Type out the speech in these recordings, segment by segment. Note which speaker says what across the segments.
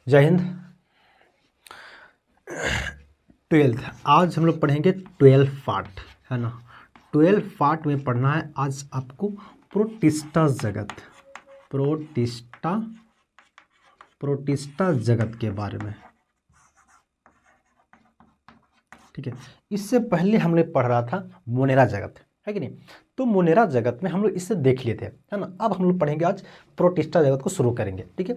Speaker 1: जय हिंद। 12th आज हम लोग पढ़ेंगे 12 पार्ट, है ना। 12 पार्ट में पढ़ना है आज आपको प्रोटिस्टा जगत, प्रोटिस्टा जगत के बारे में, ठीक है। इससे पहले हमने पढ़ रहा था मोनेरा जगत, है कि नहीं। तो मोनेरा जगत में हम लोग इससे देख लिए थे, है ना। अब हम लोग पढ़ेंगे आज प्रोटिस्टा जगत को शुरू करेंगे, ठीक है।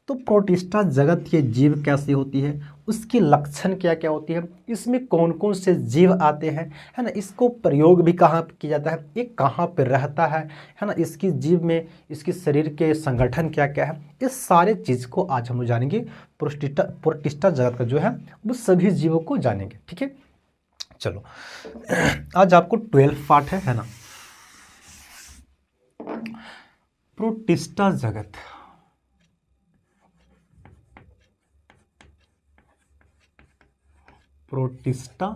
Speaker 1: तो प्रोटिस्टा जगत ये जीव कैसी होती है, उसके लक्षण क्या क्या होती है, इसमें कौन कौन से जीव आते हैं, है ना। इसको प्रयोग भी कहाँ किया जाता है, ये कहाँ पर रहता है ना। इसकी जीव में इसके शरीर के संगठन क्या क्या है, इस सारे चीज़ को आज हम लोग जानेंगे। प्रोटिस्टा जगत का जो है वो सभी जीवों को जानेंगे, ठीक है। चलो आज आपको 12 पार्ट है ना। प्रोटिस्टा जगत, प्रोटिस्टा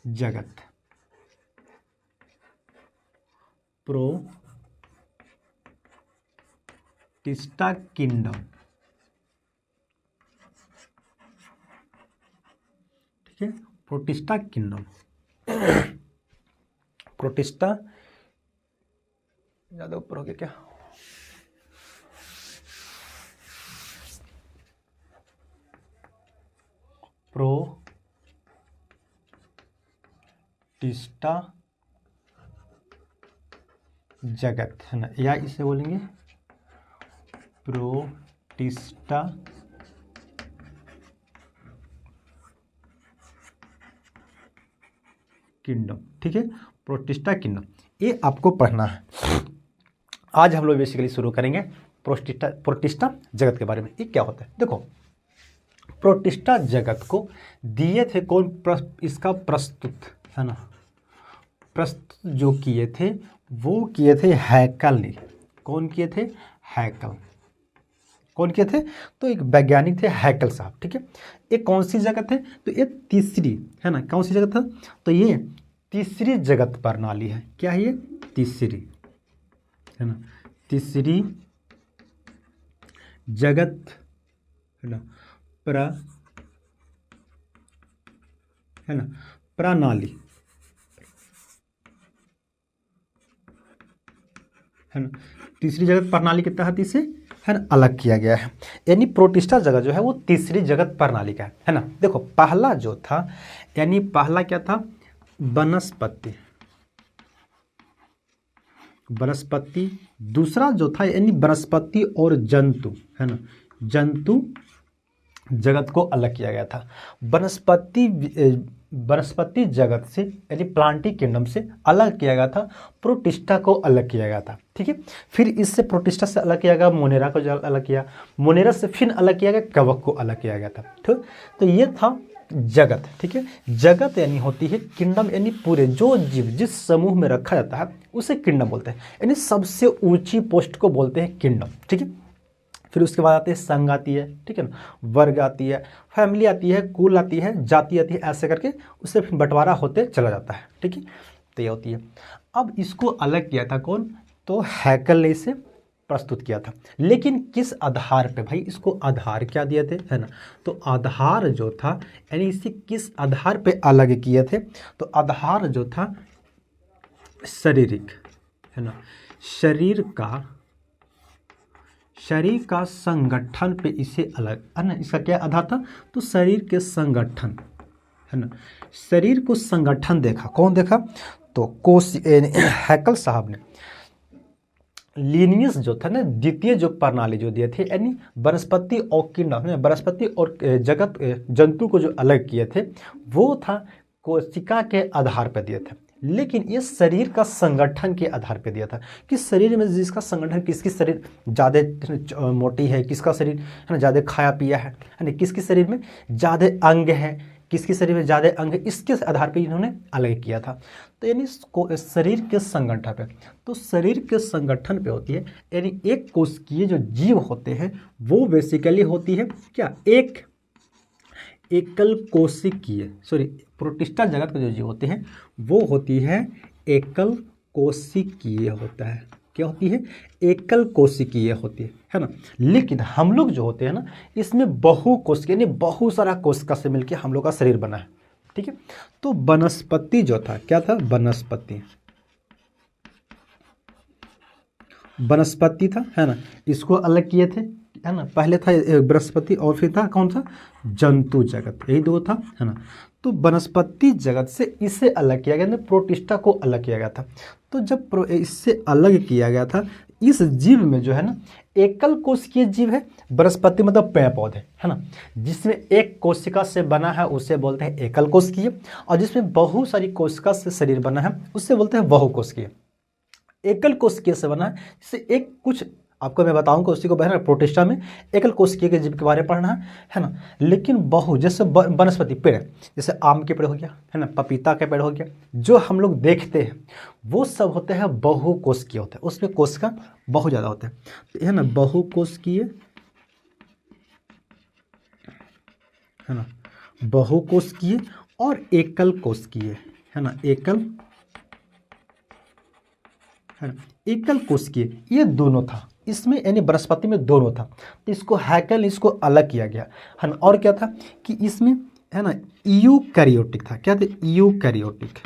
Speaker 1: जगत, प्रोटिस्टा किंगडम, ठीक है। प्रोटिस्टा किंगडम, प्रोटिस्टा ज़्यादा ऊपर हो गया क्या, प्रोटिस्टा जगत, है ना, या इसे बोलेंगे प्रोटिस्टा किंगडम, ठीक है। प्रोटिस्टा किंगडम ये आपको पढ़ना है। आज हम लोग बेसिकली शुरू करेंगे प्रोटिस्टा जगत के बारे में। ये क्या होता है, देखो प्रोटिस्टा जगत को दिए थे कौन, इसका प्रस्तुत, है ना, प्रस्तुत जो किए थे वो किए थे हैकल ने। कौन किए थे, हैकल। कौन किए थे, तो एक वैज्ञानिक थे हैकल साहब, ठीक है। ये कौन सी जगत है, तो ये तीसरी, है ना, कौन सी जगत है, तो ये तीसरी जगत प्रणाली है। क्या है ये, तीसरी, है ना, तीसरी जगत, है ना, है ना, प्रणाली, है ना, तीसरी जगत प्रणाली के तहत इसे, है ना, अलग किया गया है। यानी प्रोटिस्टा जगत जो है वो तीसरी जगत प्रणाली का है ना। देखो पहला जो था, यानी पहला क्या था, वनस्पति, वनस्पति। दूसरा जो था यानी वनस्पति और जंतु, है ना, जंतु जगत को अलग किया गया था। वनस्पति जगत से यानी प्लांटी किंगडम से अलग किया गया था, प्रोटिस्टा को अलग किया गया था, ठीक है। फिर इससे प्रोटिस्टा से अलग किया गया, मोनेरा को अलग किया, मोनेरा से फिर अलग किया गया, कवक को अलग किया गया था, ठीक। तो ये था जगत, ठीक है। जगत यानी होती है किंगडम, यानी पूरे जो जीव जिस समूह में रखा जाता है उसे किंगडम बोलते हैं, यानी सबसे ऊंची पोस्ट को बोलते हैं किंगडम, ठीक है। फिर उसके बाद आते हैं संघ आती है, ठीक है ना, वर्ग आती है, फैमिली आती है, कुल आती है, जाति आती है, ऐसे करके उससे फिर बंटवारा होते चला जाता है, ठीक है। तो ये होती है। अब इसको अलग किया था कौन, तो हैकल ने इसे प्रस्तुत किया था। लेकिन किस आधार पे भाई, इसको आधार क्या दिए थे, है ना। तो आधार जो था यानी इसे किस आधार पे अलग किए थे, तो आधार जो था शारीरिक, है ना, शरीर का संगठन पे इसे अलग, है ना। इसका क्या आधार था, तो शरीर के संगठन, है ना, शरीर को संगठन देखा, कौन देखा, तो हैकल साहब ने लीनियस जो था ना, द्वितीय जो प्रणाली जो दिए थे, यानी वनस्पति और किंगडम, वनस्पति और जगत जंतु को जो अलग किए थे वो था कोशिका के आधार पर दिए थे। लेकिन ये शरीर का संगठन के आधार पर दिया था कि शरीर में जिसका संगठन, किसकी शरीर ज़्यादा मोटी है, किसका शरीर, है ना, ज़्यादा खाया पिया है ना, किसके शरीर में ज़्यादा अंग है, किसके शरीर में ज़्यादा अंग है, इसके आधार पे इन्होंने अलग किया था। तो यानी शरीर के संगठन पे, तो शरीर के संगठन पे होती है, यानी एक कोशिकीय जो जीव होते हैं वो बेसिकली होती है क्या, एक एकल कोशिकीय, प्रोटिस्टा जगत के जो जीव होते हैं वो होती है एकल कोशिकीय होता है, क्या होती है, एकल कोशिकीय होती है ना। लेकिन हम लोग जो होते हैं ना, इसमें बहुकोशिकीय यानी बहुत सारा कोशिका से मिलकर हम लोग का शरीर बना है, ठीक है। तो वनस्पति जो था, क्या था, वनस्पति, वनस्पति था, है ना। इसको अलग किए थे, है ना। पहले था बृहस्पति और फिर था कौन सा, जंतु जगत, यही दो था, है ना। तो वनस्पति जगत से इसे अलग किया गया, प्रोटिस्टा को अलग किया गया था। तो जब इससे अलग किया गया था, इस जीव में जो है ना एकल कोशिकीय जीव है। वनस्पति मतलब पेड़ पौधे, है ना, जिसमें एक कोशिका से बना है उसे बोलते हैं एकल कोशिकीय, और जिसमें बहुत सारी कोशिका से शरीर बना है उससे बोलते हैं बहुकोशिकीय। एकल कोशिकीय से बना है, जिससे एक कुछ आपको मैं बताऊंगा उसी को बहना, प्रोटिस्टा में एकल कोशिकीय के जीव के बारे में पढ़ना है ना। लेकिन बहु, जैसे वनस्पति पेड़, जैसे आम के पेड़ हो गया, है ना, पपीता के पेड़ हो गया, जो हम लोग देखते हैं वो सब होते हैं बहुकोशिकीय होते हैं, उसमें कोशिका बहुत ज़्यादा होते हैं, है ना। बहुकोशिकीय, है ना, बहुकोशिकीय और एकल कोशिकीय, है ना, एकल, है ना, एकल कोशिकीय, ये दोनों था इसमें, यानी वनस्पति में दोनों था। तो इसको हैकल, इसको अलग किया गया, है ना। और क्या था कि इसमें, है ना, यूकैरियोटिक था, क्या था, यूकैरियोटिक,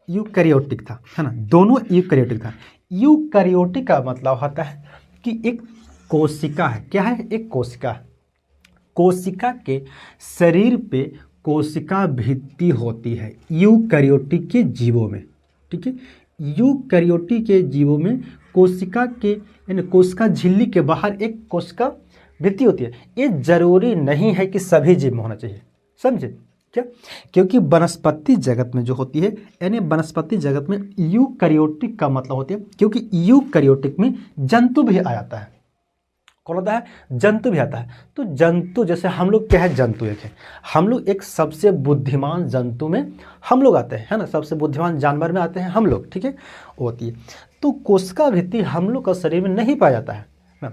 Speaker 1: यूकैरियोटिक था, है ना, दोनों यूकैरियोटिक था। यूकैरियोटिक का मतलब होता है कि एक कोशिका है, क्या है, एक कोशिका है, कोशिका के शरीर पे कोशिका भित्ति होती है यूकैरियोटिक के जीवों में, ठीक है। यूकैरियोटिक के जीवों में कोशिका के, यानी कोशिका झिल्ली के बाहर एक कोशिका भित्ति होती है। ये जरूरी नहीं है कि सभी जीव में होना चाहिए, समझे क्या, क्योंकि वनस्पति जगत में जो होती है, यानी वनस्पति जगत में यूकैरियोटिक का मतलब होती है, क्योंकि यूकैरियोटिक में जंतु भी आ जाता है। कौन होता है, जंतु भी आता है। तो जंतु, जैसे हम लोग क्या है, जंतु एक है, हम लोग एक सबसे बुद्धिमान जंतु में हम लोग आते हैं, है ना, सबसे बुद्धिमान जानवर में आते हैं हम लोग, ठीक है, होती है। तो कोशिका भित्ति हम लोग का शरीर में नहीं पाया जाता है ना।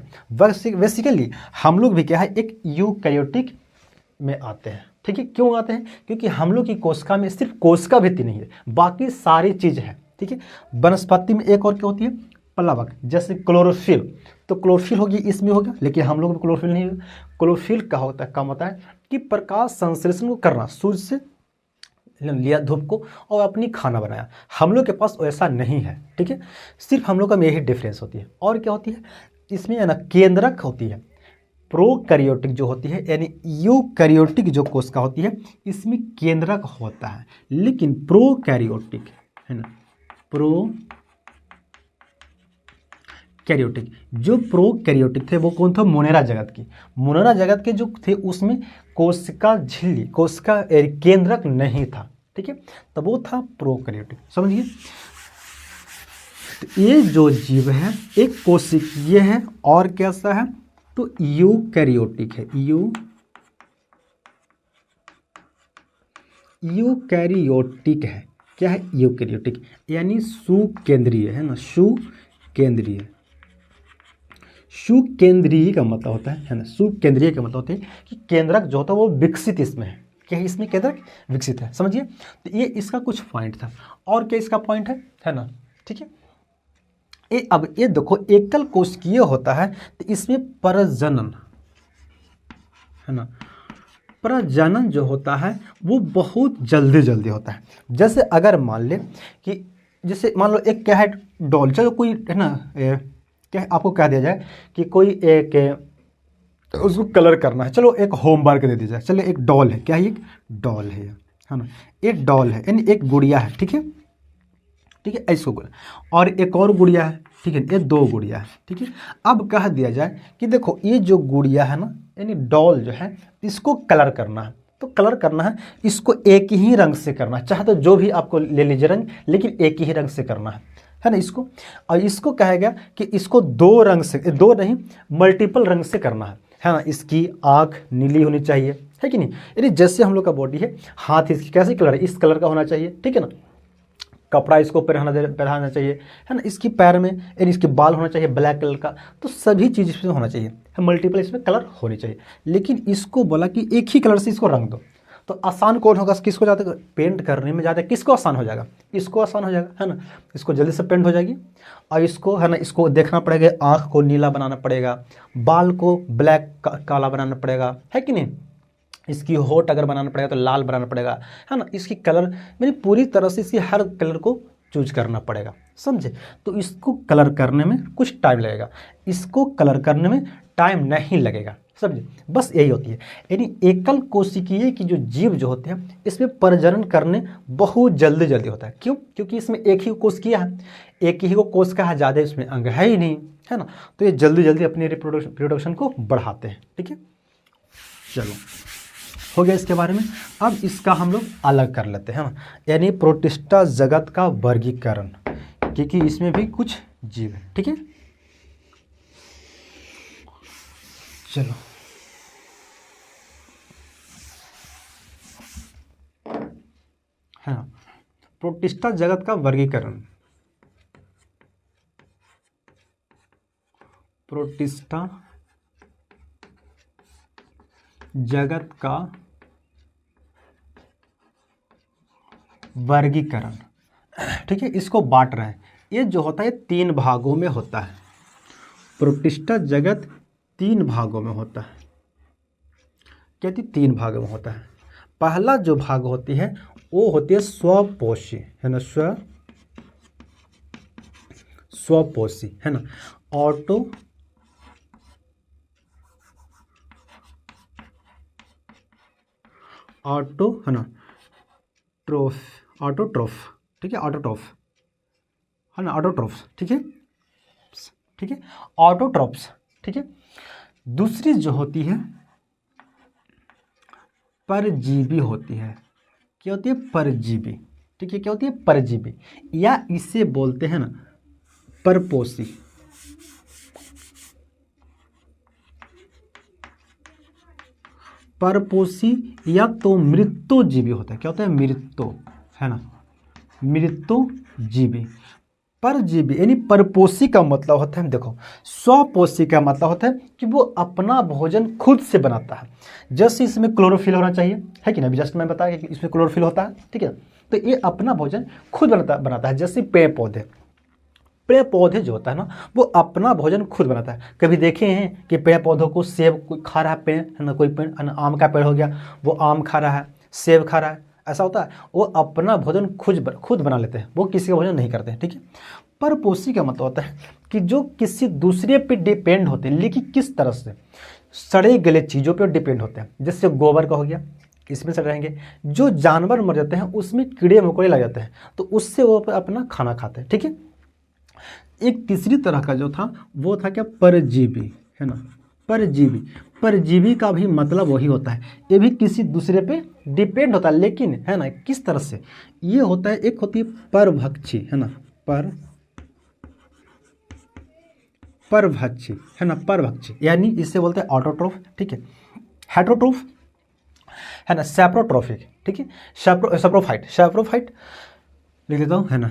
Speaker 1: बेसिकली हम लोग भी क्या है, एक यूकैरियोटिक में आते हैं, ठीक है। क्यों आते हैं, क्योंकि हम लोग की कोशिका में सिर्फ कोशिका भित्ति नहीं है, बाकी सारी चीज़ है, ठीक है। वनस्पति में एक और क्या होती है, प्लवक, जैसे क्लोरोफिल, तो क्लोरोफिल होगी इसमें होगा, लेकिन हम लोग में क्लोरोफिल नहीं है। क्लोरोफिल का होता है, काम होता है कि प्रकाश संश्लेषण को करना, सूर्य से लिया धूप को और अपनी खाना बनाया, हम लोग के पास ऐसा नहीं है, ठीक है। सिर्फ हम लोग का में यही डिफरेंस होती है। और क्या होती है इसमें, है ना, केंद्रक होती है। प्रोकैरियोटिक जो होती है, यानी यूकैरियोटिक जो कोशिका होती है, इसमें केंद्रक होता है। लेकिन प्रोकैरियोटिक, है ना, प्रोकैरियोटिक, जो प्रोकैरियोटिक थे वो कौन था, मोनेरा जगत की, मोनेरा जगत के जो थे उसमें कोशिका झिल्ली, कोशिका केंद्रक नहीं था, ठीक है, तब वो था प्रोकैरियोटिक, समझिए। तो ये जो जीव है एक कोशिकीय है और कैसा है, तो यूकैरियोटिक है, यूकैरियोटिक है, क्या है, यूकैरियोटिक, यानी सुकेंद्रीय, है ना, सुकेंद्रीय, सुकेंद्रीय का मतलब होता है ना, सुकेंद्रीय का मतलब होता है कि केंद्रक जो होता है वो विकसित इसमें है, क्या है, इसमें केंद्रक विकसित है, समझिए। तो ये इसका कुछ पॉइंट था। और क्या इसका पॉइंट है ना, ठीक है। अब ये देखो, एकल कोशिकीय होता है तो इसमें प्रजनन, है ना, प्रजनन जो होता है वो बहुत जल्दी जल्दी होता है। जैसे अगर मान ले कि, जैसे मान लो एक क्या है, डॉल, चलो कोई, है ना, क्या आपको कह दिया जाए कि कोई एक उसको कलर करना है, चलो एक होमवर्क दे दिया जाए, चलो एक डॉल है, क्या है, एक डॉल है ना, एक डॉल है, यानी एक गुड़िया है, ठीक है, ठीक है, ऐसो गुड़िया, और एक और गुड़िया है, ठीक है, ये दो गुड़िया है, ठीक है। अब कह दिया जाए कि देखो ये जो गुड़िया है ना, यानी डॉल जो है, इसको कलर करना है, तो कलर करना है, इसको एक ही रंग से करना है, चाहे तो जो भी आपको ले लीजिए रंग, लेकिन एक ही रंग से करना है ना इसको। और इसको कहा गया कि इसको दो रंग से, दो नहीं मल्टीपल रंग से करना है ना। इसकी आँख नीली होनी चाहिए, है कि नहीं, यानी जैसे हम लोग का बॉडी है, हाथ इसकी कैसे कलर है, इस कलर का होना चाहिए, ठीक है ना। कपड़ा इसको पहनाना चाहिए, है ना, इसकी पैर में, यानी इसके बाल होना चाहिए ब्लैक कलर का, तो सभी चीज़ इसमें होना चाहिए, मल्टीपल इसमें कलर होने चाहिए। लेकिन इसको बोला कि एक ही कलर से इसको रंग दो, तो आसान कौन होगा, किसको ज़्यादा पेंट करने में ज़्यादा किसको आसान हो जाएगा, इसको आसान हो जाएगा, है ना, इसको जल्दी से पेंट हो जाएगी। और इसको है ना, इसको देखना पड़ेगा, आँख को नीला बनाना पड़ेगा, बाल को ब्लैक काला बनाना पड़ेगा, है कि नहीं, इसकी होठ अगर बनाना पड़ेगा तो लाल बनाना पड़ेगा, है ना, इसकी कलर मेरी पूरी तरह से इसकी हर कलर को चूज करना पड़ेगा, समझे। तो इसको कलर करने में कुछ टाइम लगेगा, इसको कलर करने में टाइम नहीं लगेगा, समझे। बस यही होती है, यानी एकल कोशिकीय की जो जीव जो होते हैं इसमें प्रजनन करने बहुत जल्दी जल्दी होता है। क्यों? क्योंकि इसमें एक ही कोशिकीय है, एक ही को कोशिका है, ज़्यादा इसमें अंग है ही नहीं, है ना। तो ये जल्दी जल्दी अपनी रिप्रोडक्शन को बढ़ाते हैं, ठीक है। चलो हो गया इसके बारे में। अब इसका हम लोग अलग कर लेते हैं, यानी प्रोटिस्टा जगत का वर्गीकरण, क्योंकि इसमें भी कुछ जीव है, ठीक है। चलो हाँ, प्रोटिस्टा जगत का वर्गीकरण, प्रोटिस्टा जगत का वर्गीकरण, ठीक है। इसको बांट रहे हैं, ये जो होता है 3 भागों में होता है। प्रोटिस्टा जगत 3 भागों में होता है, कहती 3 भागों में होता है। पहला जो भाग होती है वो होती है स्वपोषी, है ना, स्वपोषी, है ना, ऑटो है ना, ऑटोट्रोफ, ठीक है, ऑटोट्रोफ है ना, ऑटोट्रोफ, ठीक है, ठीक है, ऑटोट्रोफ्स, ठीक है। दूसरी जो होती है परजीवी होती है, क्या होती है, परजीवी, ठीक है, क्या होती है, परजीवी, या इसे बोलते हैं ना परपोषी, परपोषी, या तो मृत्युजीवी होता है, क्या होता है, मृत्यु, है ना, मृत्युजीवी। परजीवी यानी परपोषी का मतलब होता है, देखो स्वपोषी का मतलब होता है कि वो अपना भोजन खुद से बनाता है। जैसे इसमें क्लोरोफिल होना चाहिए, है कि नहीं, जस्ट मैं बताया कि इसमें क्लोरोफिल होता है, ठीक है। तो ये अपना भोजन खुद बनाता है। जैसे पेड़ पौधे जो होता है ना वो अपना भोजन खुद बनाता है। कभी देखे हैं कि पेड़ पौधों को सेब कोई खा रहा है, पेड़ है ना, कोई पेड़ है ना, आम का पेड़ हो गया, वो आम खा रहा है, सेब खा रहा है, ऐसा होता है। वो अपना भोजन खुद बना लेते हैं, वो किसी का भोजन नहीं करते हैं, ठीक है। परपोषी का मतलब होता है कि जो किसी दूसरे पे डिपेंड होते हैं, लेकिन किस तरह से, सड़े गले चीज़ों पे डिपेंड होते हैं। जैसे गोबर का हो गया, इसमें से रहेंगे, जो जानवर मर जाते हैं उसमें कीड़े मकोड़े लग जाते हैं, तो उससे वो अपना खाना खाते हैं, ठीक है। एक तीसरी तरह का जो था वो था क्या, परजीवी, है ना, परजीवी का भी मतलब वही होता है, ये भी किसी दूसरे पे डिपेंड होता है, लेकिन है ना किस तरह से, ये होता है, एक होती है परभक्षी, है ना, परभक्षी, है ना, परभक्षी, यानी इससे बोलते हैं ऑटोट्रोफ, ठीक है, हेटरोट्रोफ, है ना, सैप्रोट्रोफिक, ठीक है, सैप्रोफाइट लिख देता हूँ, है ना,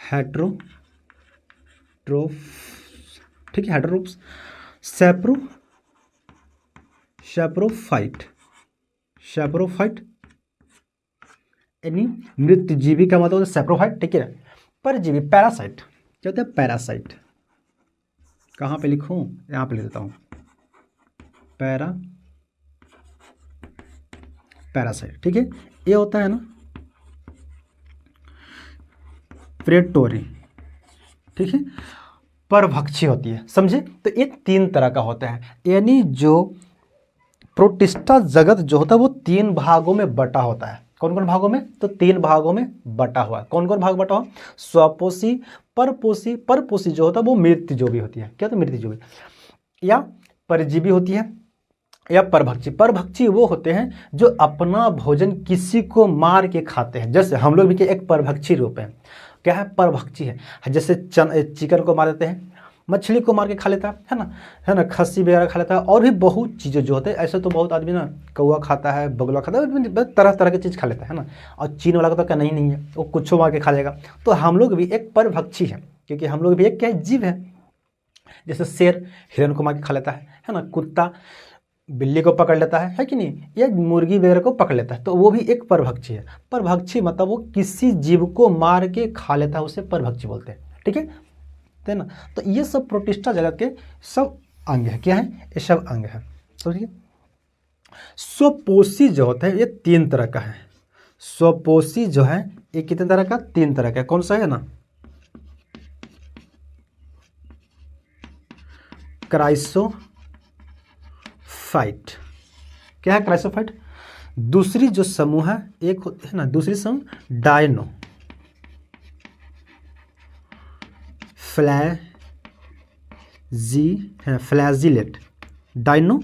Speaker 1: हेटरोट्रोफ, ठीक है, हेटरोट्रोफ्स, सैप्रोफाइट यानी मृतजीवी का मतलब सैप्रोफाइट, ठीक है। परजीवी पैरासाइट, क्या होता है, पैरासाइट, कहाँ पे लिखूं, यहाँ पे लिख देता हूँ, पैरासाइट, ठीक है। ये होता है ना प्रेटोरी, ठीक है, परभक्षी होती है, समझे। तो ये 3 तरह का होता है, यानी जो प्रोटिस्टा जगत जो होता है वो 3 भागों में बटा होता है। कौन कौन भागों में, तो 3 भागों में बटा हुआ है। कौन कौन भाग बटा हुआ, स्वपोषी, परपोषी जो होता है वो मृतजीवी होती है, क्या, तो मृतजीवी, या परजीवी होती है, या परभक्षी वो होते हैं जो अपना भोजन किसी को मार के खाते हैं। जैसे हम लोग भी एक परभक्षी रूप है, क्या है, परभक्षी है। जैसे चिकन को मार देते हैं, मछली को मार के खा लेता है ना, खस्सी वगैरह खा लेता है, और भी बहुत चीज़ें जो होते हैं। ऐसे तो बहुत आदमी ना कौवा खाता है, बगुला खाता है, तरह तरह की चीज़ खा लेता है ना। और चीन वाला का तो नहीं है, वो कुछ मार के खा लेगा। तो हम लोग भी एक परभक्षी है, क्योंकि हम लोग भी एक क्या है, जीव है। जैसे शेर हिरन को मार के खा लेता है ना, कुत्ता बिल्ली को पकड़ लेता है कि नहीं, या मुर्गी वगैरह को पकड़ लेता है, तो वो भी एक परभक्षी है। परभक्षी मतलब वो किसी जीव को मार के खा लेता है, उसे परभक्षी बोलते हैं, ठीक है ना। तो ये सब प्रोटिस्टा जगत के सब अंग है, क्या है, ये सब अंग है। तो ठीक है, स्वपोषी जो होता है ये 3 तरह का है। स्वपोषी जो है ये कितने तरह का, 3 तरह का। कौन सा है ना, क्राइसोफाइट। क्या है क्राइसोफाइट? दूसरी जो समूह है एक होती है ना, दूसरी समूह डायनो फ्लैजिलेट, डायनो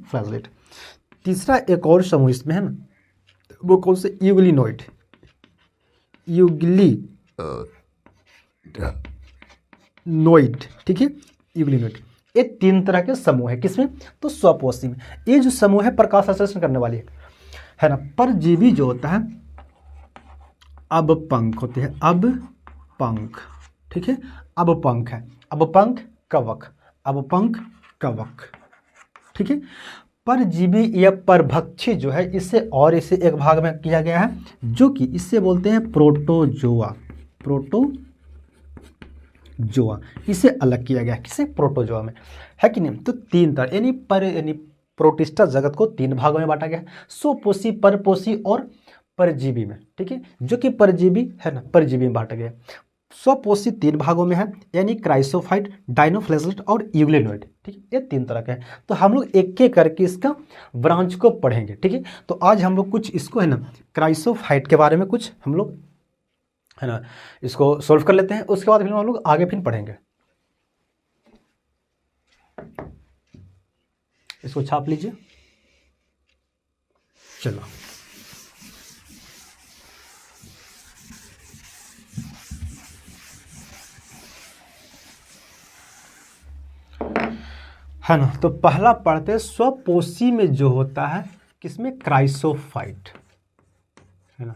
Speaker 1: फ्लैजिलेट। तीसरा एक और समूह इसमें है ना, वो कौन से, यूग्लिनोइड, ठीक है, यूग्लिनोइड। ये 3 तरह के समूह है किसमें, तो स्वपोषी में। ये जो समूह है प्रकाश संश्लेषण करने वाली है ना। परजीवी जो होता है अब पंख होते हैं, अब पंख, ठीक है, अब पंख है, अब पंख कवक, ठीक है। परजीवी या परभक्षी जो है इसे एक भाग में किया गया है, जो कि इससे बोलते हैं प्रोटोजोआ, इसे अलग किया गया है, किसे, प्रोटोजोआ में, है कि नहीं। तो 3 तरह यानी प्रोटिस्टा जगत को 3 भागों में बांटा गया है, स्वपोषी, परपोषी और परजीवी में, ठीक है, जो कि परजीवी है ना, परजीवी में बांटा गया। स्वपोषी 3 भागों में है, यानी क्राइसोफाइट, डायनोफ्लैजिलेट और यूग्लिनोइड, ठीक है, ये 3 तरह के हैं। तो हम लोग एक एक करके इसका ब्रांच को पढ़ेंगे, ठीक है। तो आज हम लोग कुछ इसको है ना क्राइसोफाइट के बारे में कुछ हम लोग है ना इसको सोल्व कर लेते हैं, उसके बाद फिर हम लोग आगे फिर पढ़ेंगे। इसको छाप लीजिए, चलो। है ना, तो पहला पढ़ते हैं स्वपोषी में जो होता है किसमें, क्राइसोफाइट, है ना,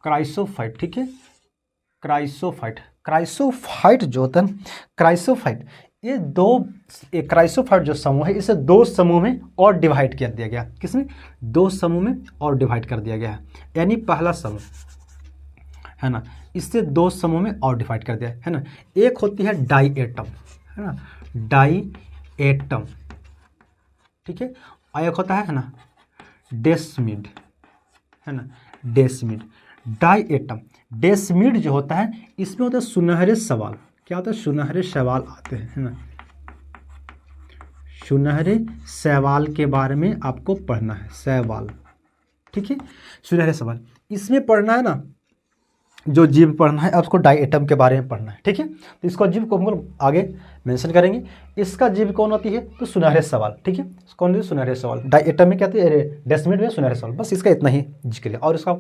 Speaker 1: क्राइसोफाइट, ठीक है, क्राइसोफाइट जो होता है, क्राइसोफाइट ये क्राइसोफाइट जो समूह है इसे 2 समूह में और डिवाइड कर दिया गया। किसमें, 2 समूह में और डिवाइड कर दिया गया है। यानी पहला समूह है ना, इससे 2 समूह में और डिवाइड कर दिया है ना। एक होती है डाई एटम, है ना, डाई एटम, ठीक है, और एक होता है ना डेस्मिड, है ना, डेस्मिड। डाई एटम डेस्मिड जो होता है इसमें होता है सुनहरे सवाल। क्या होता है, सुनहरे सवाल आते हैं, है ना, सुनहरे सवाल के बारे में आपको पढ़ना है, सवाल, ठीक है, सुनहरे सवाल इसमें पढ़ना है ना, जो जीव पढ़ना है आपको डाई एटम के बारे में पढ़ना है, ठीक है। तो इसको जीव को हम लोग आगे मेंशन करेंगे। इसका जीव कौन होती है, तो सुनहरे सवाल, ठीक है, कौन है, सुनहरे सवाल। डाई एटम में क्या होती है, डेस्मिड में सुनहरे सवाल, बस इसका इतना ही जिक्र है, और इसका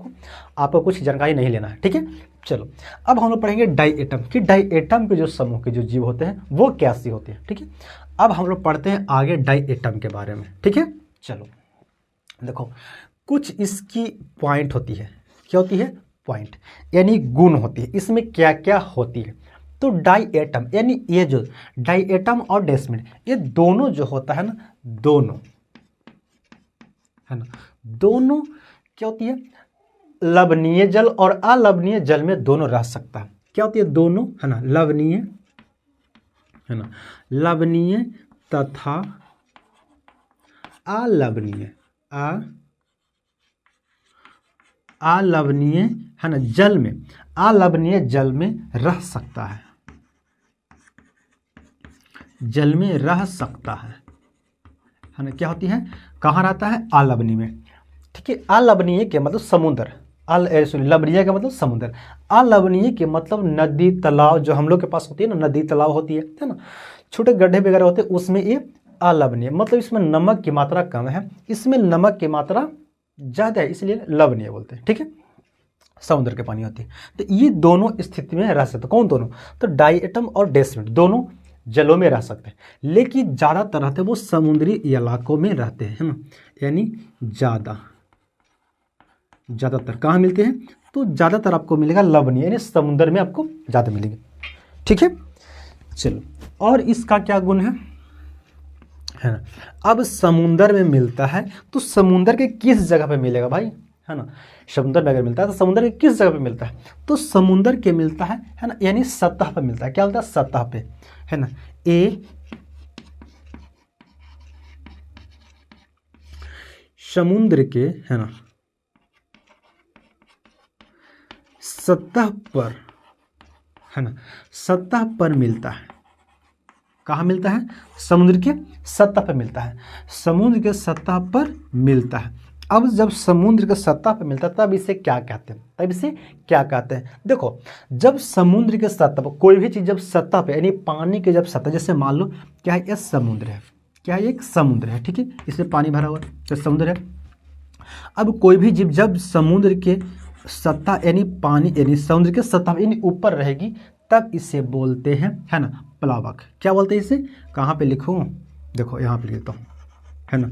Speaker 1: आपको कुछ जानकारी नहीं लेना है, ठीक है। चलो अब हम लोग पढ़ेंगे डाई एटम कि डाई एटम के जो समूह के जो जीव होते हैं वो कैसी होते हैं, ठीक है। अब हम लोग पढ़ते हैं आगे डाई एटम के बारे में, ठीक है। चलो देखो, कुछ इसकी पॉइंट होती है, क्या होती है, पॉइंट यानी गुण होती है, इसमें क्या क्या होती है। तो डाई एटम यानी ये जो डाई एटम और डेस्मिड ये दोनों जो होता है ना, दोनों है ना, दोनों क्या होती है, लवणीय जल और अलवणीय जल में दोनों रह सकता है। क्या होती है, दोनों है ना, लवणीय, है ना, लवणीय तथा अलवणीय, अलवणीय है ना, जल में, अलवणीय जल में रह सकता है, जल में रह सकता है ना। क्या होती है, कहाँ रहता है, अलवणीय में, ठीक है। अलवणीय के मतलब समुद्र, लवणीय का मतलब समुद्र, अलवणीय के मतलब नदी तालाब जो हम लोग के पास होती है ना, नदी तालाब होती है ना, छोटे गड्ढे वगैरह होते हैं, उसमें ये अलवणीय मतलब इसमें नमक की मात्रा कम है, इसमें नमक की मात्रा ज़्यादा है, इसलिए लवणीय बोलते हैं, ठीक है, समुद्र के पानी होती है। तो ये दोनों स्थिति में रह सकते, कौन दोनों, तो डाई एटम और डेस्मिड दोनों जलों में रह सकते हैं, लेकिन ज़्यादातर रहते हैं वो समुद्री इलाकों में रहते हैं, है ना। यानी ज़्यादातर कहाँ मिलते हैं, तो ज़्यादातर आपको मिलेगा लवणीय, यानी समुद्र में आपको ज़्यादा मिलेंगे। ठीक है, चलो, और इसका क्या गुण है ना। अब समुद्र में मिलता है तो समुद्र के किस जगह पे मिलेगा भाई, है ना। समुद्र में अगर मिलता है तो समुद्र के किस जगह पे मिलता है, तो समुद्र के मिलता है ना, यानी सतह पे मिलता है। क्या मिलता है, सतह पे, है ना। समुद्र के, है ना, सतह पर, है ना, सतह पर मिलता है। कहाँ मिलता है, समुद्र के सतह पर मिलता है, समुद्र के सतह पर मिलता है। अब जब समुद्र के सतह पर मिलता है तब इसे क्या कहते हैं, देखो, जब समुद्र के सतह पर कोई भी चीज़ जब सतह पे, यानी पानी के जब सतह, जैसे मान लो क्या है, यह समुद्र है, क्या है, एक समुद्र है, ठीक है, इसमें पानी भरा हुआ है तो समुद्र है। अब कोई भी जीव जब समुद्र के सतह, यानी पानी, यानी समुद्र के सतह यानी ऊपर रहेगी, तब इसे बोलते हैं, है ना, प्लावक। क्या बोलते हैं इसे, कहाँ पे लिखूं, देखो यहाँ पे लिखता हूँ, है ना,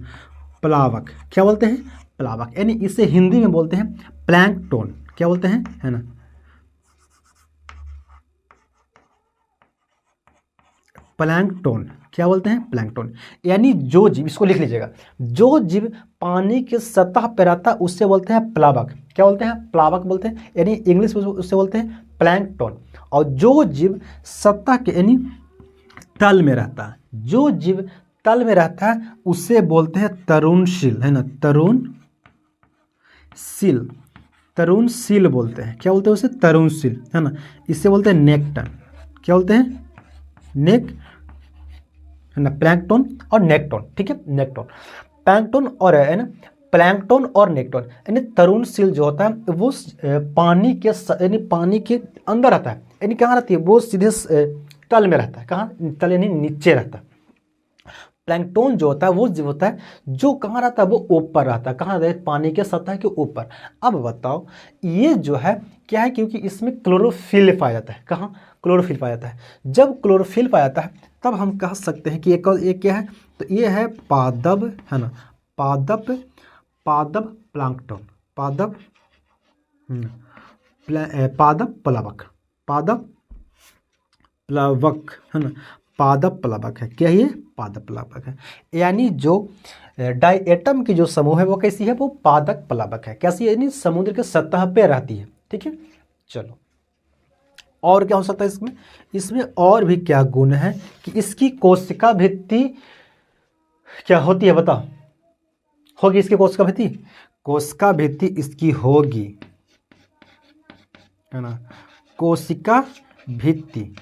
Speaker 1: प्लावक। क्या बोलते हैं, प्लावक, यानी इसे हिंदी में बोलते हैं प्लैंकटन। क्या बोलते हैं, है ना, प्लैंकटन। क्या बोलते हैं, प्लैंकटन। यानी जो जीव, इसको लिख लीजिएगा, जो जीव पानी के सतह पर रहता है उससे बोलते हैं प्लावक। क्या बोलते हैं, प्लावक बोलते हैं, यानी इंग्लिश में उससे बोलते हैं प्लैंकटन। और जो जीव सतह के, यानी तल में रहता है, जो जीव तल में रहता है उसे बोलते हैं तरुणशील, है ना, तरुणशील बोलते हैं। क्या बोलते हैं उसे, तरुणशील, है ना। इसे बोलते हैं नेक्टन। क्या बोलते हैं, है ना, प्लैंकटन और नेक्टन। ठीक है, नेक्टन, प्लैंकटन और, है ना, प्लैंकटन और नेक्टन, यानी तरुणशील जो होता है वो पानी के, यानी पानी के अंदर रहता है, यानी कहाँ रहती है, वो सीधे तल में रहता है। कहाँ, तल यानी नीचे रहता है। प्लैंकटन जो होता है वो जीव होता है जो कहाँ रहता है, वो ऊपर रहता है। कहाँ रहता है, पानी के सतह के ऊपर। अब बताओ, ये जो है क्या है, क्योंकि इसमें क्लोरोफिल पाया जाता है। कहाँ, क्लोरोफिल पाया जाता है। जब क्लोरोफिल पाया जाता है तब हम कह सकते हैं कि एक क्या है, तो ये है पादप, है ना, पादप प्लैंकटन, पादप प्लावक, है ना, पादप प्लावक है। क्या ये, पादप प्लावक है। यानी जो डायएटम की जो समूह है वो कैसी है, वो पादप प्लावक है। कैसी है, यानी समुद्र के सतह पे रहती है। ठीक है, चलो, और क्या हो सकता है इसमें और भी क्या गुण है कि इसकी कोशिका भित्ति क्या होती है, बताओ, होगी इसकी कोशिका भित्ति, कोशिका भित्ति इसकी होगी, है ना, कोशिका भित्ति,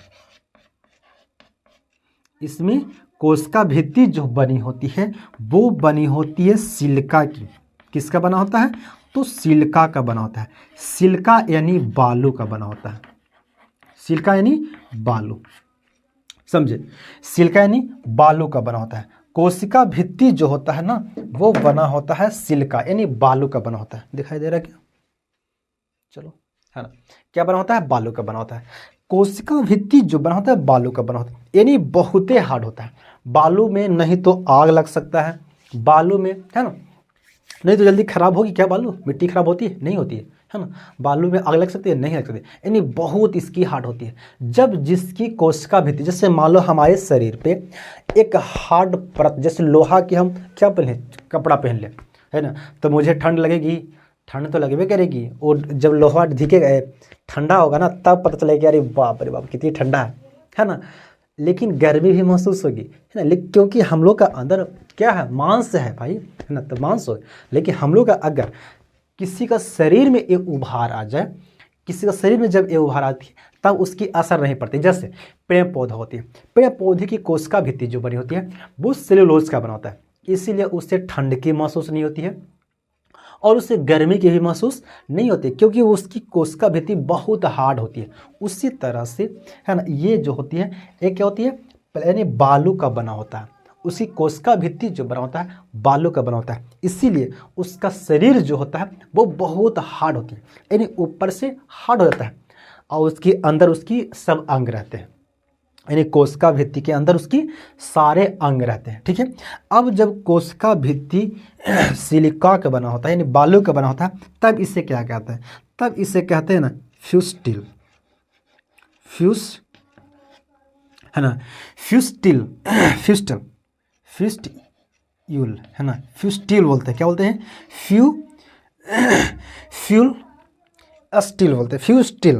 Speaker 1: इसमें कोशिका भित्ति जो बनी होती है वो बनी होती है सिलिका की। किसका बना होता है, तो सिलिका का बना होता है। सिलिका यानी बालू का बना होता है, सिलिका यानी बालू, समझे, सिलिका यानी बालू का बना होता है। कोशिका भित्ति जो होता है ना वो बना होता है सिलिका यानी बालू का बना होता है। दिखाई दे रहा है क्या, चलो, है ना, क्या बना होता है, बालू का बना होता है। कोशिका भित्ति जो बना होता है बालू का बना होता है, यानी बहुत ही हार्ड होता है। बालू में नहीं तो आग लग सकता है, बालू में, है ना, नहीं तो जल्दी खराब होगी। क्या बालू, मिट्टी खराब होती है, नहीं होती है ना। बालू में आग लग सकती है, नहीं लग सकती, यानी बहुत इसकी हार्ड होती है। जब जिसकी कोशिका भित्ति, जैसे मान लो हमारे शरीर पे एक हार्ड परत, जैसे लोहा की हम क्या पहने, कपड़ा पहन ले, है ना, तो मुझे ठंड लगेगी, ठंड तो लगेबे करेगी। और जब लोहा दिखेगा, ठंडा होगा ना, तब पता चलेगा अरे बाप रे बाप कितनी ठंडा है ना। लेकिन गर्मी भी महसूस होगी, है ना, लेकिन क्योंकि हम लोग का अंदर क्या है, मांस है भाई, है ना, तो मांस हो। लेकिन हम लोग का अगर किसी का शरीर में एक उभार आ जाए, किसी का शरीर में जब ये उभार आती है तब उसकी असर नहीं पड़ती। जैसे पेड़ पौधा होती है, पेड़ पौधे की कोशिका भित्ति जो बनी होती है वो सेलुलोज का बना होता है, इसीलिए उससे ठंड की महसूस नहीं होती है और उससे गर्मी की भी महसूस नहीं होती, क्योंकि उसकी कोशिका भित्ति बहुत हार्ड होती है। उसी तरह से, है ना, ये जो होती है ये क्या होती है, यानी बालू का बना होता है। उसी कोशिका भित्ति जो बना होता है बालू का बना होता है, इसीलिए उसका शरीर जो होता है वो बहुत हार्ड होती है, यानी ऊपर से हार्ड हो जाता है और उसके अंदर उसकी सब अंग रहते हैं। यानी कोशिका भित्ति के अंदर उसकी सारे अंग रहते हैं। ठीक है, अब जब कोशिका भित्ति सिलिका का बना होता है यानी बालू का बना होता है, तब इसे क्या कहते हैं? तब इसे कहते हैं ना फ्यूस्टिल। है ना, फ्यूस्टिल फ्यूस्टिल है ना, फ्यूस्टिल बोलते हैं। क्या बोलते हैं? फ्यूल स्टील बोलते हैं, फ्यूस्टिल।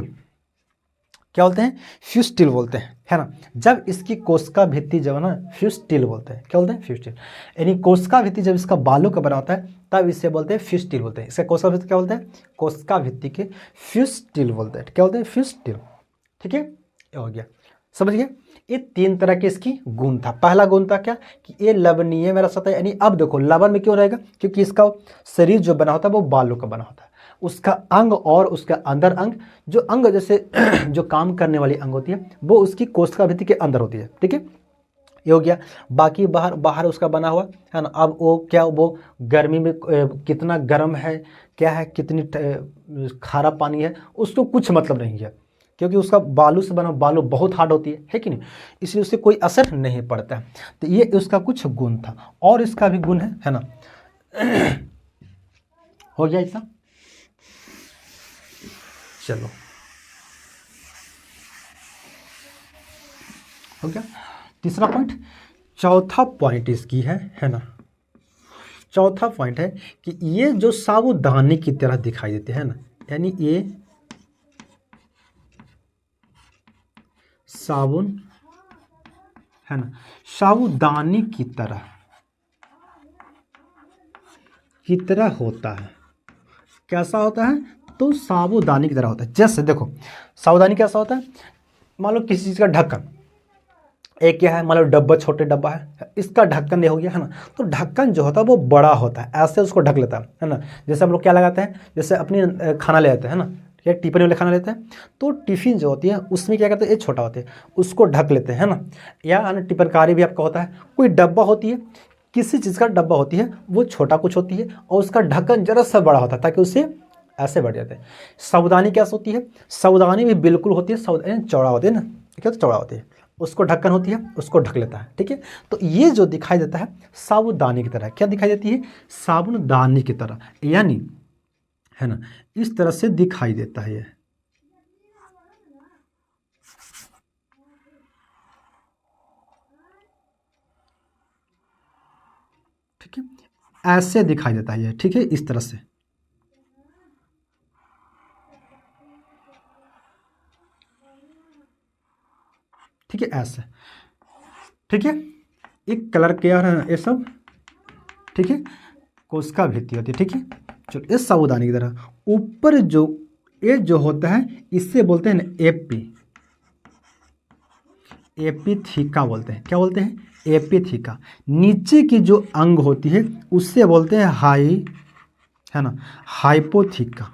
Speaker 1: क्या बोलते हैं? फ्यूस्टिल बोलते हैं, है ना। जब इसकी कोशिका भित्ति जब है ना फ्यूस्टिल बोलते हैं। क्या बोलते हैं? फ्यूस्टिल। यानी कोशिका भित्ति जब इसका बालू का बना होता है तब इसे बोलते हैं फ्यूस्टिल बोलते हैं। इसका कोशिका भित्ति क्या बोलते हैं? कोशिका भित्ति के फ्यूस्टिल बोलते हैं। क्या बोलते हैं? फ्यूस्टिल। ठीक है, ये हो गया, समझ गए। ये 3 तरह के इसकी गुण था। पहला गुण था क्या? कि ये लवणीय में रस होता है। यानी अब देखो लवण में क्यों रहेगा? क्योंकि इसका शरीर जो बना होता है वो बालू का बना होता है। उसका अंग और उसका अंदर अंग, जो अंग जैसे जो काम करने वाली अंग होती है वो उसकी कोशिका भित्ति के अंदर होती है। ठीक है, ये हो गया। बाकी बाहर उसका बना हुआ है ना। अब वो क्या, वो गर्मी में कितना गर्म है, क्या है, कितनी खारा पानी है, उसको कुछ मतलब नहीं है, क्योंकि उसका बालू से बना, बालू बहुत हार्ड होती है कि नहीं, इसलिए उससे कोई असर नहीं पड़ता है। तो ये उसका कुछ गुण था। और इसका भी गुण है ना। हो गया इतना, चलो हो गया। तीसरा पॉइंट, चौथा पॉइंट इसकी है ना। चौथा पॉइंट है कि ये जो साबूदाने की तरह दिखाई देते हैं ना, यानी ये साबुन है ना, साबूदाने की तरह होता है। कैसा होता है? तो साबूदाने की तरह होता है। जैसे देखो साबूदानी कैसा होता है? मान लो किसी चीज़ का ढक्कन, एक क्या है, मान लो डब्बा, छोटे डब्बा है, इसका ढक्कन ये हो गया है ना। तो ढक्कन जो होता है वो बड़ा होता है, ऐसे उसको ढक लेता है ना। जैसे हम लोग क्या लगाते हैं, जैसे अपनी खाना ले आते हैं ना, या टिफिन वाले खाना लेते हैं, तो टिफिन जो होती है उसमें क्या करते हैं, ये छोटा होता है, उसको ढक लेते हैं ना। या टिफिनकारी भी आपका होता है, कोई डब्बा होती है, किसी चीज़ का डब्बा होती है, वो छोटा कुछ होती है और उसका ढक्कन जरा सा बड़ा होता है ताकि उससे ऐसे बढ़ जाते हैं। साबूदानी कैसे होती है? साबूदानी भी बिल्कुल होती है, साबूदानी चौड़ा होती है ना, क्या होता है? चौड़ा होती है, उसको ढक्कन होती है, उसको ढक लेता है। ठीक है, तो ये जो दिखाई देता है साबूदाने की तरह, क्या दिखाई देती है? साबूदाने की तरह, यानी है ना, इस तरह से दिखाई देता है ये। ठीक है, ऐसे दिखाई देता है ये। ठीक है, इस तरह से। ठीक है, ऐसे। ठीक है, एक कलर क्या है ये सब। ठीक है, कोशिका भित्ति होती है। ठीक है, चलो इस साबूदाने की तरह ऊपर जो ये जो होता है इससे बोलते हैं ना एपिथीका बोलते हैं। क्या बोलते हैं? एपिथीका। नीचे की जो अंग होती है उससे बोलते हैं है ना, हाइपोथीका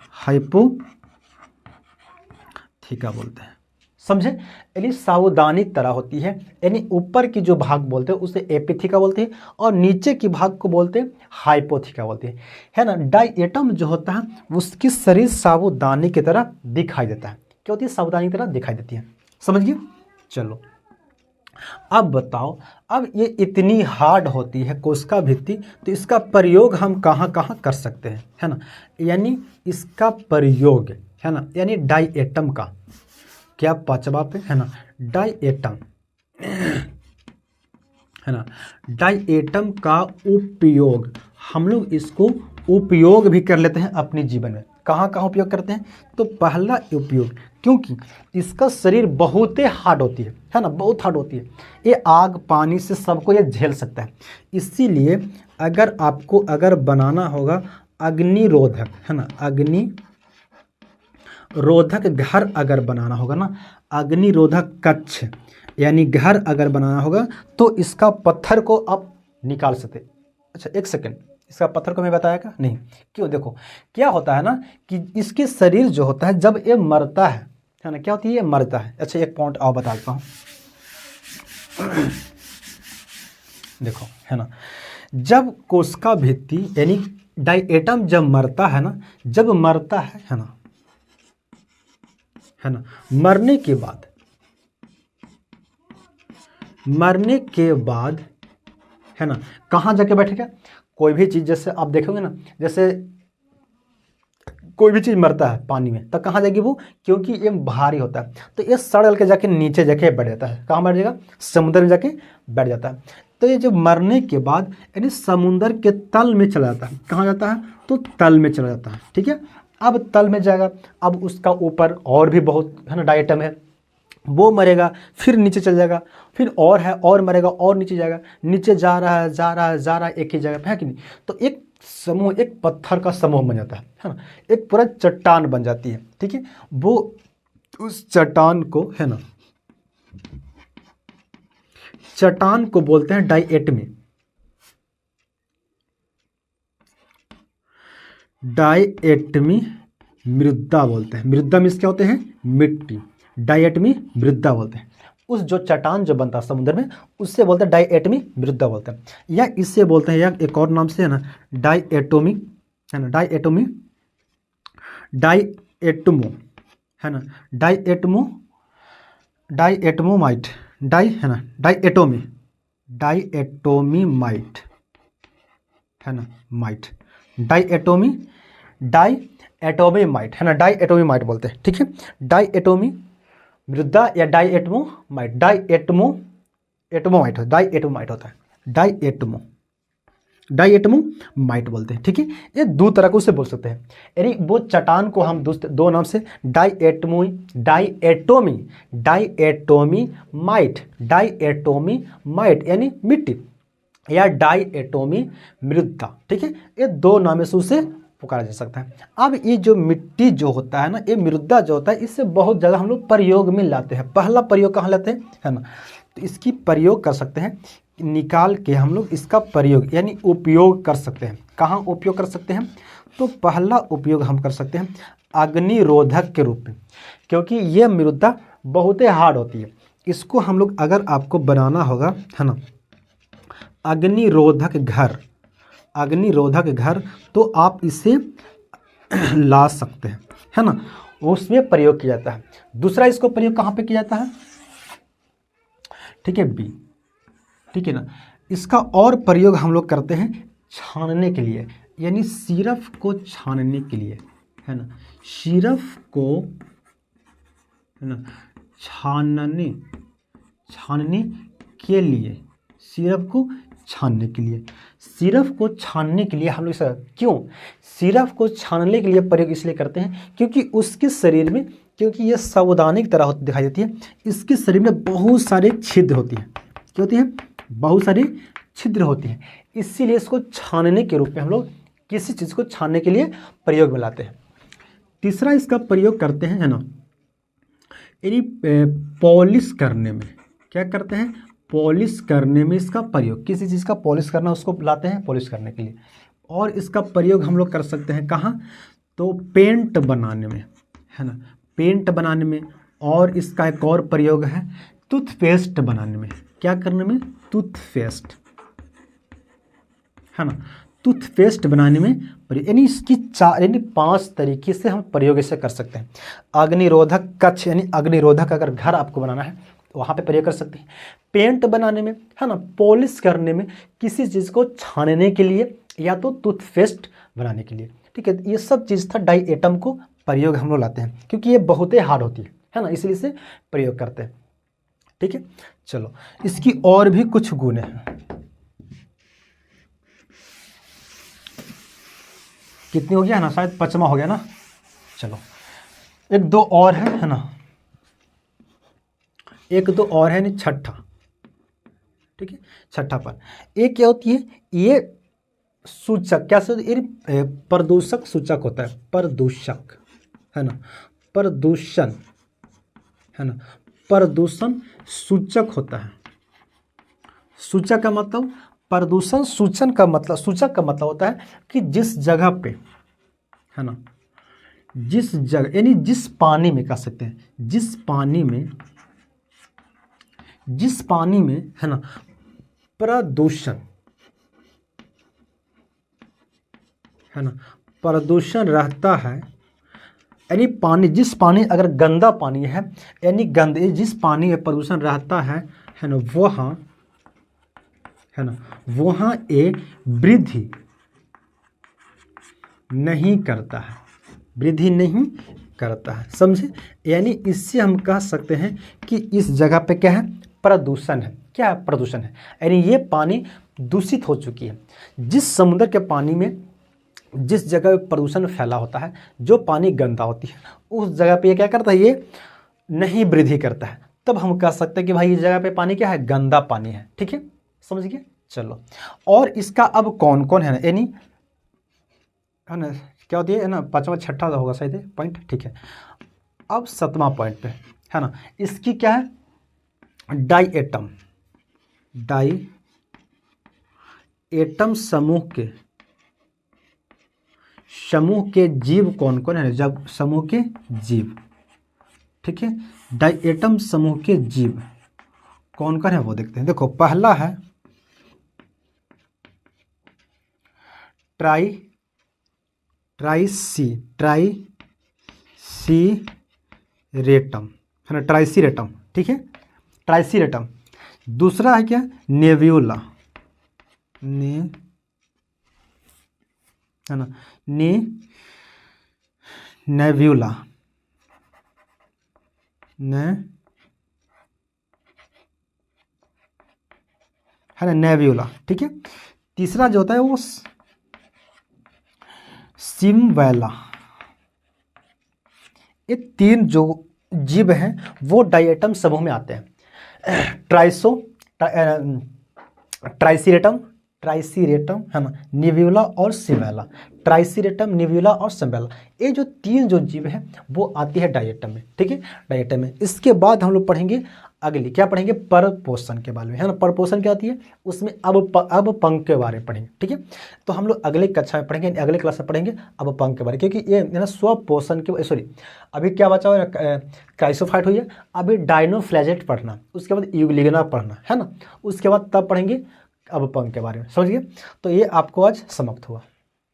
Speaker 1: बोलते हैं। समझे? यानी साबूदानी तरह होती है, यानी ऊपर की जो भाग बोलते हैं उसे एपिथीका बोलते हैं और नीचे की भाग को बोलते हैं हाइपोथीका बोलते हैं, है ना। डायएटम जो होता है उसकी शरीर साबूदानी की तरह दिखाई देता है। क्या होती है? साबूदानी की तरह दिखाई देती है। समझ गए? चलो अब बताओ, अब ये इतनी हार्ड होती है कोशिका भित्ति, तो इसका प्रयोग हम कहाँ कहाँ कर सकते हैं, है ना। यानी इसका प्रयोग है ना, यानी डायएटम का क्या, पांचवा पे है ना, डायएटम है ना, डायएटम का उपयोग हम लोग इसको उपयोग भी कर लेते हैं अपने जीवन में। कहाँ कहाँ उपयोग करते हैं? तो पहला उपयोग, क्योंकि इसका शरीर बहुत ही हार्ड होती है ना, बहुत हार्ड होती है, ये आग पानी से सबको ये झेल सकता है। इसीलिए अगर आपको अगर बनाना होगा अग्निरोधक, है ना, अग्निरोधक घर अगर बनाना होगा ना, अग्निरोधक कक्ष यानी घर अगर बनाना होगा, तो इसका पत्थर को आप निकाल सकते। अच्छा एक सेकेंड, इसका पत्थर को मैं बताया नहीं, क्यों? देखो क्या होता है ना कि इसके शरीर जो होता है जब ये मरता है ना, क्या होती है? ये मरता है। अच्छा एक पॉइंट और बताता हूँ। देखो है ना, जब कोशिका भित्ति यानी डायएटम जब मरता है ना, जब मरता है ना, मरने के बाद मरने के बाद, है ना, कहाँ जाके बैठेगा? कोई भी चीज़ जैसे आप देखोगे ना, जैसे कोई भी चीज़ मरता है पानी में, तो कहाँ जाएगी वो? क्योंकि ये भारी होता है, तो ये सड़ल के जाके नीचे जाके बैठ जाता है। कहाँ बैठ जाएगा? समुद्र में जाके बैठ जाता है। तो ये जो मरने के बाद यानी समुद्र के तल में चला जाता है। कहाँ जाता है? तो तल में चला जाता है। ठीक है, अब तल में जाएगा, अब उसका ऊपर और भी बहुत, है ना, डायटम है, वो मरेगा, फिर नीचे चल जाएगा, फिर और है, और मरेगा, और नीचे जाएगा, नीचे जा रहा है, जा रहा है, जा रहा है, एक ही जगह पे, है कि नहीं? तो एक समूह, एक पत्थर का समूह बन जाता है ना, एक पूरा चट्टान बन जाती है। ठीक है, वो उस चट्टान को, है ना, चट्टान को बोलते हैं डायएटमी। डायएटमी मृदा बोलते हैं। मृदा मीन्स क्या होते हैं? मिट्टी। डायएटमी मृदा बोलते हैं। उस जो चट्टान जो बनता है समुद्र में, उससे बोलते हैं डायएटमी मृदा बोलते हैं, या इससे बोलते हैं, या एक और नाम से, है ना, डायएटोमी, है ना, डायएटोमी, डायएटमो, है ना, डायएटमो, डायएटमोमाइट, डाई, है ना, डायएटोमी, डायएटोमीमाइट, है ना, माइट, डायएटोमी, डायएटोमीमाइट, है ना, डायएटोमीमाइट बोलते हैं। ठीक है, डायएटोमी मृदा या डायएटमोमाइट, एटमोमाइट, डायएटोमाइट होता है, डायएटमोमाइट बोलते हैं। ठीक है, ये दो तरह को उसे बोल सकते हैं। यानी वो चट्टान को हम दो नाम से डायएटोमीमाइट यानी मिट्टी, या डायएटोमी मृदा। ठीक है, ये दो नाम से उसे पुकारा जा सकता है। अब ये जो मिट्टी जो होता है ना, ये मृदा जो होता है, इससे बहुत जगह हम लोग प्रयोग में लाते हैं। पहला प्रयोग कहाँ लाते हैं, है ना, तो इसकी प्रयोग कर सकते हैं, निकाल के हम लोग इसका प्रयोग यानी उपयोग कर सकते हैं। कहाँ उपयोग कर सकते हैं? तो पहला उपयोग हम कर सकते हैं अग्निरोधक के रूप में, क्योंकि ये मृदा बहुत ही हार्ड होती है। इसको हम लोग, अगर आपको बनाना होगा, है ना, अग्निरोधक घर, तो आप इसे ला सकते हैं, है ना, उसमें प्रयोग किया जाता है। दूसरा इसको प्रयोग कहाँ पे किया जाता है? ठीक है, बी, ठीक है ना। इसका और प्रयोग हम लोग करते हैं छानने के लिए, यानी सिरफ को छानने के लिए, है ना, सिरफ को, है ना, छानने के लिए, सिरफ को छानने के लिए, सिरफ को छानने के लिए हम लोग क्यों सिरफ को छानने के लिए प्रयोग इसलिए करते हैं, क्योंकि उसके शरीर में, क्योंकि ये सावधानी की तरह दिखाई देती है, इसके शरीर में बहुत सारे छिद्र होती हैं। क्या होती है? बहुत सारी छिद्र होती हैं, इसीलिए इसको छानने के रूप में हम लोग किसी चीज़ को छानने के लिए प्रयोग में लाते हैं। तीसरा इसका प्रयोग करते हैं, है ना, यानी पॉलिश करने में। क्या करते हैं? पॉलिश करने में इसका प्रयोग, किसी चीज़ का पॉलिश करना, उसको लाते हैं पॉलिश करने के लिए। और इसका प्रयोग हम लोग कर सकते हैं कहाँ? तो पेंट बनाने में, है ना, पेंट बनाने में। और इसका एक और प्रयोग है टूथपेस्ट बनाने में। क्या करने में? टूथपेस्ट, है ना, टूथपेस्ट बनाने में। यानी इसकी यानी 5 तरीके से हम प्रयोग इसे कर सकते हैं। अग्निरोधक कक्ष यानी अग्निरोधक अगर घर आपको बनाना है तो वहाँ पे प्रयोग कर सकते हैं। पेंट बनाने में, है ना, पॉलिश करने में, किसी चीज़ को छानने के लिए, या तो टूथपेस्ट बनाने के लिए। ठीक है, ये सब चीज़ था डायएटम को प्रयोग हम लोग लाते हैं, क्योंकि ये बहुत ही हार्ड होती है ना, इसलिए इसे प्रयोग करते हैं। ठीक है, चलो इसकी और भी कुछ गुण हैं। कितनी हो गया, है ना, शायद 5वां हो गया ना। चलो एक दो और है ना, एक दो और है, नहीं, छठा। ठीक है, छठा पर एक क्या होती है? ये सूचक, क्या ये प्रदूषक सूचक होता है। प्रदूषक, है ना, प्रदूषण, है ना, प्रदूषण सूचक होता है। सूचक का मतलब, प्रदूषण सूचन का मतलब, सूचक का मतलब होता है कि जिस जगह पे, है ना, जिस जगह यानी जिस पानी में, कह सकते हैं जिस पानी में, है ना, प्रदूषण, है ना, प्रदूषण रहता है, यानी पानी, जिस पानी अगर गंदा पानी है, यानी गंदे जिस पानी में प्रदूषण रहता है ना, वहाँ है ना, वहाँ ये वृद्धि नहीं करता है, वृद्धि नहीं करता है, समझे। यानी इससे हम कह सकते हैं कि इस जगह पे क्या है, प्रदूषण है। क्या है, प्रदूषण है, यानी ये पानी दूषित हो चुकी है। जिस समुद्र के पानी में जिस जगह पे प्रदूषण फैला होता है, जो पानी गंदा होती है, उस जगह पे ये क्या करता है, ये नहीं वृद्धि करता है। तब हम कह सकते हैं कि भाई इस जगह पे पानी क्या है, गंदा पानी है। ठीक है, समझ गए। चलो, और इसका अब कौन कौन है ना, यानी है ना, क्या होती है ना, पांचवा छठा होगा शायद पॉइंट। ठीक है, अब सातवां पॉइंट पे है ना, इसकी क्या है, डाई एटम समूह के जीव कौन कौन है, जब समूह के जीव। ठीक है, डाई एटम समूह के जीव कौन कौन है वो देखते हैं। देखो, पहला है ट्राइसीरेटम है ना, ट्राइसीरेटम। ठीक है, ट्राइसीरेटम। दूसरा है क्या, नेब्यूला, है ना, नेब्यूला है ना, नेब्यूला। ठीक है, तीसरा जो होता है वो सिमवैला। ये तीन जो जीव हैं वो डायटम समूह में आते हैं। ट्राइसीरेटम है ना, निव्यूला और सिमवैला। ट्राइसीरेटम, निव्यूला और सिमवैला, ये जो तीन जो जीव है वो आती है डायटम में। ठीक है, डायटम में। इसके बाद हम लोग पढ़ेंगे अगली, क्या पढ़ेंगे, परपोषण के बारे में, है ना। परपोषण क्या होती है, उसमें अब पंख के बारे में पढ़ेंगे। ठीक है, तो हम लोग अगले कक्षा में पढ़ेंगे, अगले क्लास में पढ़ेंगे अब पंख के बारे में, क्योंकि ये ना स्वपोषण के, सॉरी अभी क्या बचा हुआ है, क्राइसोफाइट हुई है, अभी डायनोफ्लैजेट पढ़ना, उसके बाद यूग्लिगना पढ़ना, है ना। उसके बाद तब पढ़ेंगे अब पंख के बारे में, समझिए। तो ये आपको आज समाप्त हुआ।